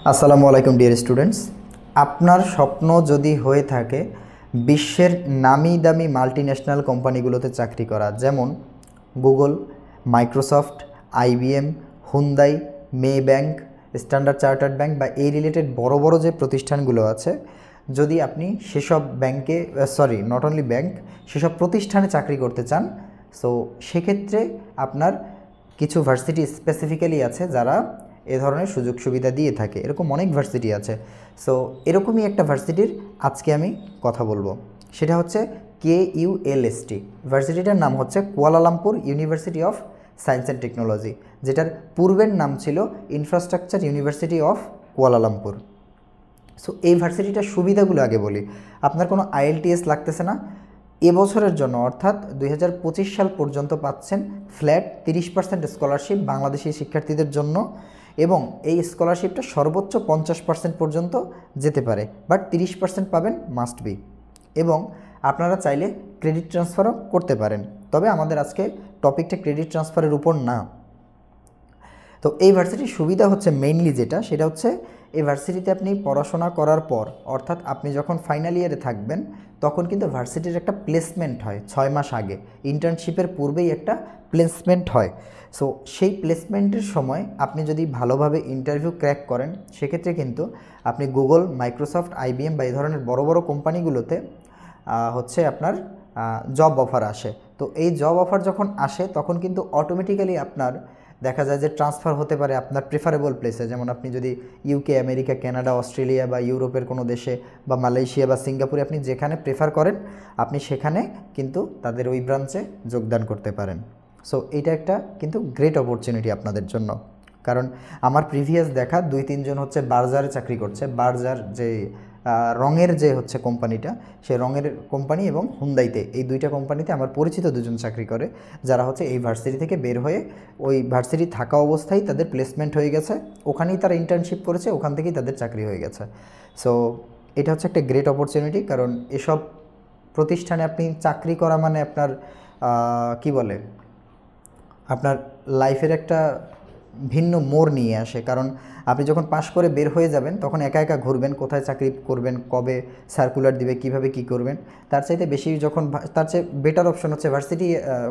আসসালামু আলাইকুম dear students. আপনার স্বপ্ন যদি হয়ে থাকে বিশ্বের নামি দামি মাল্টিন্যাশনাল কোম্পানিগুলোতে চাকরি করা, যেমন গুগল, মাইক্রোসফট, আইবিএম, হুন্দাই, মে ব্যাংক, স্ট্যান্ডার্ড চার্টার্ড ব্যাংক বা এই রিলেটেড বড় বড় যে প্রতিষ্ঠানগুলো আছে, যদি আপনি সেসব ব্যাংকে নট অনলি ব্যাংক, সেসব প্রতিষ্ঠানে চাকরি করতে চান, সো সেক্ষেত্রে আপনার কিছু ভার্সিটি স্পেসিফিক্যালি আছে যারা এ ধরনের সুযোগ সুবিধা দিয়ে থাকে। এরকম অনেক ভার্সিটি আছে। সো এরকমই একটা ভার্সিটির আজকে আমি কথা বলবো, সেটা হচ্ছে KULST। ভার্সিটিটার নাম হচ্ছে Kuala Lumpur university of science and technology, যেটার পূর্বের নাম ছিল infrastructure university of Kuala Lumpur. So এই ভার্সিটিটার সুবিধাগুলো আগে বলি। আপনার কোনো IELTS লাগতেছে না। এবছরের জন্য অর্থাৎ 2025 সাল পর্যন্ত পাচ্ছেন ফ্ল্যাট 30% স্কলারশিপ বাংলাদেশি শিক্ষার্থীদের জন্য, এবং এই স্কলারশিপটা সর্বোচ্চ 50% পর্যন্ত যেতে পারে, বাট 30% পাবেন মাস্ট বি। এবং আপনারা চাইলে ক্রেডিট ট্রান্সফারও করতে পারেন, তবে আমাদের আজকে টপিকটা ক্রেডিট ট্রান্সফারের উপর না। তো এই ভার্সিটির সুবিধা হচ্ছে মেইনলি যেটা, সেটা হচ্ছে এই ভার্সিটিতে আপনি পড়াশোনা করার পর, অর্থাৎ আপনি যখন ফাইনাল ইয়ারে থাকবেন তখন কিন্তু ভার্সিটির একটা প্লেসমেন্ট হয় 6 মাস আগে। ইন্টার্নশিপের পূর্বেই একটা প্লেসমেন্ট হয়। সো সেই প্লেসমেন্টের সময় আপনি যদি ভালোভাবে ইন্টারভিউ ক্র্যাক করেন, সেক্ষেত্রে কিন্তু আপনি গুগল, মাইক্রোসফট, আইবিএম বা এই ধরনের বড় বড় কোম্পানিগুলোতে হচ্ছে আপনার জব অফার আসে। তো এই জব অফার যখন আসে তখন কিন্তু অটোমেটিক্যালি আপনার দেখা যায় যে ট্রান্সফার হতে পারে আপনার প্রেফারেবল প্লেসে। যেমন আপনি যদি ইউকে, আমেরিকা, কানাডা, অস্ট্রেলিয়া বা ইউরোপের কোনো দেশে বা মালয়েশিয়া বা সিঙ্গাপুরে আপনি যেখানে প্রেফার করেন, আপনি সেখানে কিন্তু তাদের ওই ব্রাঞ্চে যোগদান করতে পারেন। সো এইটা একটা কিন্তু গ্রেট অপরচুনিটি আপনাদের জন্য। কারণ আমার প্রিভিয়াস দেখা 2-3 জন হচ্ছে বার্জারে চাকরি করছে। বার্জার যে রঙের যে হচ্ছে কোম্পানিটা, সেই রঙের কোম্পানি এবং হুন্দাইতে, এই দুইটা কোম্পানিতে আমার পরিচিত দুজন চাকরি করে, যারা হচ্ছে এই ভার্সিটি থেকে বের হয়ে ওই ভার্সিটি থাকা অবস্থায় তাদের প্লেসমেন্ট হয়ে গেছে, ওখানেই তারা ইন্টার্নশিপ করেছে, ওখান থেকেই তাদের চাকরি হয়ে গেছে। সো এটা হচ্ছে একটা গ্রেট অপরচুনিটি, কারণ এসব প্রতিষ্ঠানে আপনি চাকরি করা মানে আপনার কি বলে, আপনার লাইফের একটা ভিন্ন মোড় নিয়ে আসে। কারণ আপনি যখন পাশ করে বের হয়ে যাবেন তখন একা একা ঘুরবেন, কোথায় চাকরি করবেন, কবে সার্কুলার দিবে, কিভাবে কি করবেন। তার চাইতে বেশি যখন তার চেয়ে বেটার অপশন হচ্ছে ভার্সিটি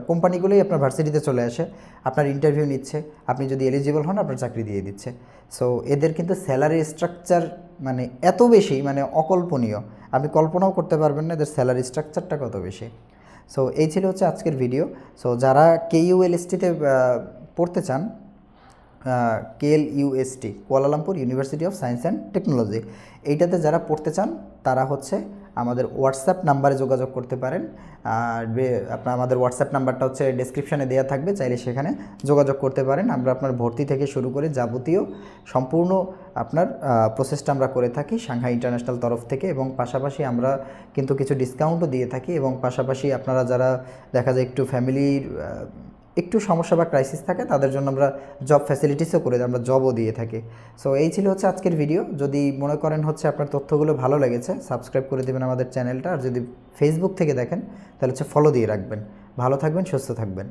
কোম্পানিগুলোই আপনার ভার্সিটিতে চলে আসে, আপনার ইন্টারভিউ নিচ্ছে, আপনি যদি এলিজিবল হন আপনার চাকরি দিয়ে দিচ্ছে। সো এদের কিন্তু স্যালারি স্ট্রাকচার মানে এত বেশি, মানে অকল্পনীয়, আপনি কল্পনাও করতে পারবেন না এদের স্যালারি স্ট্রাকচারটা কত বেশি। সো এই ছিল হচ্ছে আজকের ভিডিও। সো যারা KULST-তে পড়তে চান, KLUST Kuala Lumpur university of science and technology, এইটাতে যারা পড়তে চান তারা হচ্ছে আমাদের হোয়াটসঅ্যাপ নাম্বারে যোগাযোগ করতে পারেন। আর আপনার আমাদের হোয়াটসঅ্যাপ নাম্বারটা হচ্ছে ডেসক্রিপশানে দেওয়া থাকবে, চাইলে সেখানে যোগাযোগ করতে পারেন। আমরা আপনার ভর্তি থেকে শুরু করে যাবতীয় সম্পূর্ণ আপনার প্রসেসটা আমরা করে থাকি সাংহাই ইন্টারন্যাশনাল তরফ থেকে, এবং পাশাপাশি আমরা কিন্তু কিছু ডিসকাউন্টও দিয়ে থাকি। এবং পাশাপাশি আপনারা যারা দেখা যায় একটু ফ্যামিলির একটু সমস্যা বা ক্রাইসিস থাকে, তাদের জন্য আমরা জব ফ্যাসিলিটিসও করে দিই, আমরা জবও দিয়ে থাকি। সো এই ছিল হচ্ছে আজকের ভিডিও। যদি মনে করেন হচ্ছে আপনার তথ্যগুলো ভালো লেগেছে, সাবস্ক্রাইব করে দেবেন আমাদের চ্যানেলটা। আর যদি ফেসবুক থেকে দেখেন তাহলে হচ্ছে ফলো দিয়ে রাখবেন। ভালো থাকবেন, সুস্থ থাকবেন।